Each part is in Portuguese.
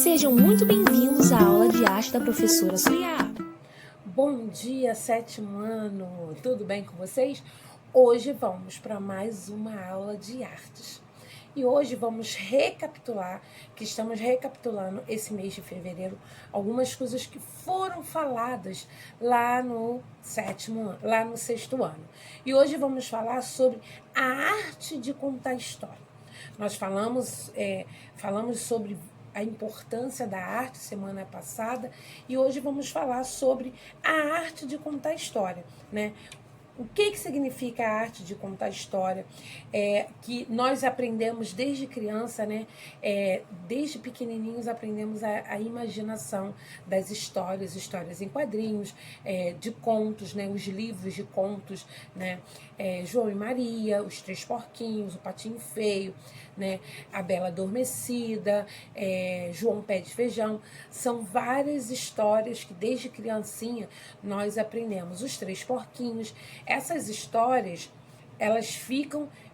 Sejam muito bem-vindos à aula de arte da professora Suyá. Bom dia, sétimo ano! Tudo bem com vocês? Hoje vamos para mais uma aula de artes. E hoje vamos recapitular, que estamos recapitulando esse mês de fevereiro, algumas coisas que foram faladas lá no sexto ano. E hoje vamos falar sobre a arte de contar história. Nós falamos sobre a importância da arte semana passada e hoje vamos falar sobre a arte de contar história, né? O que significa a arte de contar história? Que nós aprendemos desde criança, né? Desde pequenininhos aprendemos a imaginação das histórias em quadrinhos, de contos, né? Os livros de contos, né? João e Maria, Os Três Porquinhos, O Patinho Feio, né? A Bela Adormecida, João Pé de Feijão. São várias histórias que desde criancinha nós aprendemos. Os Três Porquinhos. Essas histórias, elas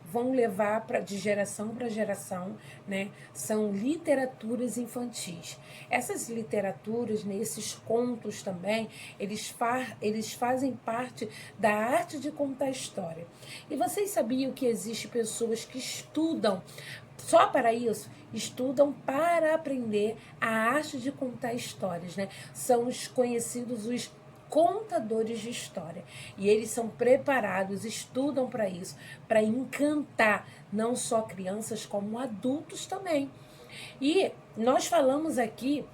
vão levar de geração para geração, né? São literaturas infantis. Essas literaturas, nesses contos também, eles fazem parte da arte de contar história. E vocês sabiam que existem pessoas que estudam só para isso? Estudam para aprender a arte de contar histórias, né? São os conhecidos os contadores de história. E eles são preparados, estudam para isso, para encantar não só crianças, como adultos também. E nós falamos aqui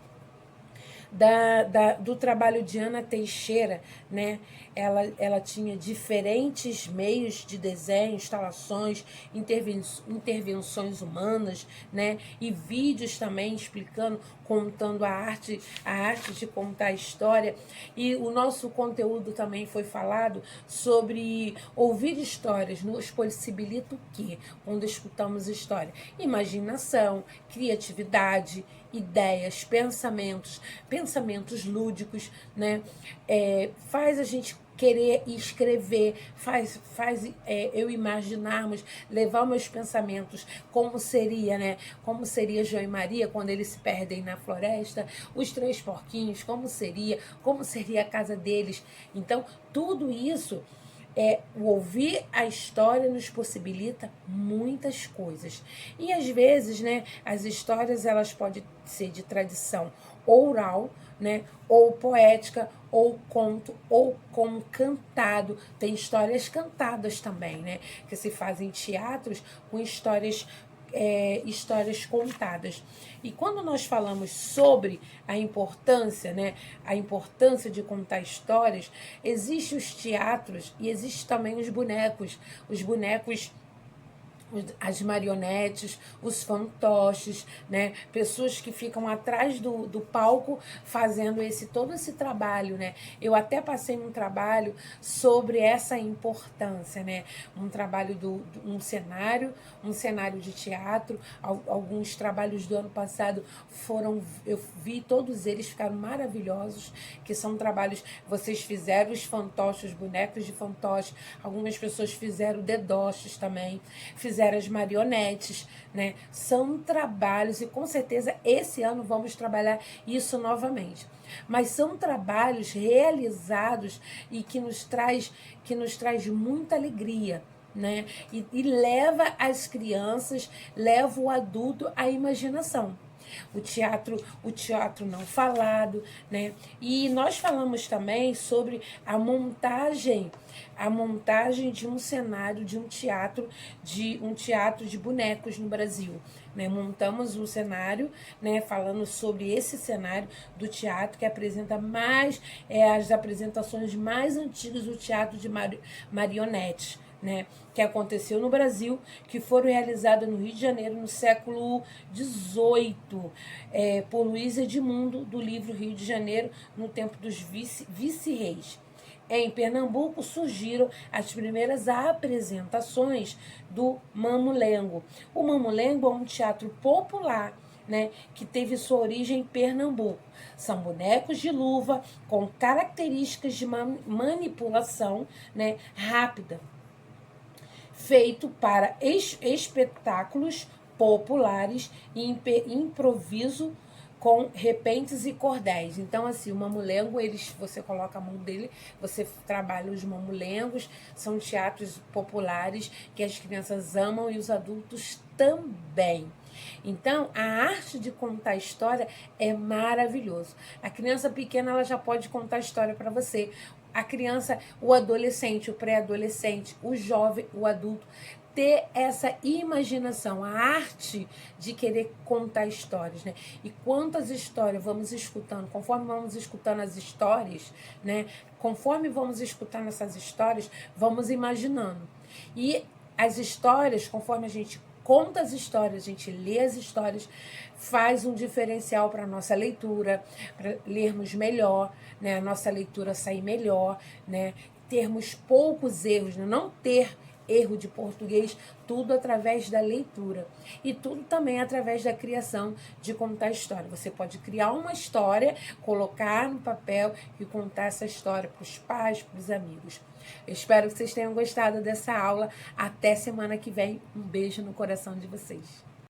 do trabalho de Ana Teixeira, né? Ela tinha diferentes meios de desenho, instalações, intervenções humanas, né? E vídeos também explicando, contando a arte de contar a história. E o nosso conteúdo também foi falado sobre ouvir histórias. Nos possibilita o quê? Quando escutamos história? Imaginação, criatividade, ideias, pensamentos lúdicos, né? Faz a gente querer escrever, faz eu imaginarmos, levar meus pensamentos, como seria, né? Como seria João e Maria quando eles se perdem na floresta, os Três Porquinhos, como seria a casa deles. Então, tudo isso, o ouvir a história nos possibilita muitas coisas. E às vezes, né, as histórias elas podem ser de tradição oral, né, ou poética, ou conto, ou como cantado. Tem histórias cantadas também, né, que se fazem teatros com histórias contadas. E quando nós falamos sobre a importância, né, a importância de contar histórias, existem os teatros e existem também os bonecos as marionetes, os fantoches, né? Pessoas que ficam atrás do palco fazendo todo esse trabalho, né? Eu até passei um trabalho sobre essa importância, né? Um trabalho um cenário de teatro. Alguns trabalhos do ano passado eu vi todos eles, ficaram maravilhosos, que são trabalhos, vocês fizeram os fantoches, os bonecos de fantoche, algumas pessoas fizeram dedoches também, fizeram as marionetes, né? São trabalhos, e com certeza esse ano vamos trabalhar isso novamente. Mas são trabalhos realizados e que nos traz muita alegria, né? E leva as crianças, leva o adulto à imaginação. O teatro não falado, né? E nós falamos também sobre a montagem de um cenário de um teatro de bonecos no Brasil, né? Montamos um cenário, né, falando sobre esse cenário do teatro que apresenta as apresentações mais antigas do teatro de marionetes, né, que aconteceu no Brasil, que foram realizadas no Rio de Janeiro no século XVIII, por Luiz Edmundo, do livro Rio de Janeiro, no tempo dos vice-reis. Em Pernambuco surgiram as primeiras apresentações do Mamulengo. O Mamulengo é um teatro popular, né, que teve sua origem em Pernambuco. São bonecos de luva com características de manipulação, né, rápida, feito para espetáculos populares e improviso com repentes e cordéis. Então, assim, o mamulengo, você coloca a mão dele, você trabalha os mamulengos, são teatros populares que as crianças amam e os adultos também. Então, a arte de contar história é maravilhoso. A criança pequena, ela já pode contar história para você. A criança, o adolescente, o pré-adolescente, o jovem, o adulto, ter essa imaginação, a arte de querer contar histórias, né? E quantas histórias vamos escutando, conforme vamos escutando as histórias, né? Conforme vamos escutando essas histórias, vamos imaginando. E as histórias, conforme a gente conta as histórias, a gente lê as histórias, faz um diferencial para a nossa leitura, para lermos melhor, né? A nossa leitura sair melhor, né? Termos poucos erros, né? Não ter erro de português, tudo através da leitura. E tudo também através da criação de contar história. Você pode criar uma história, colocar no papel e contar essa história para os pais, para os amigos. Eu espero que vocês tenham gostado dessa aula. Até semana que vem. Um beijo no coração de vocês.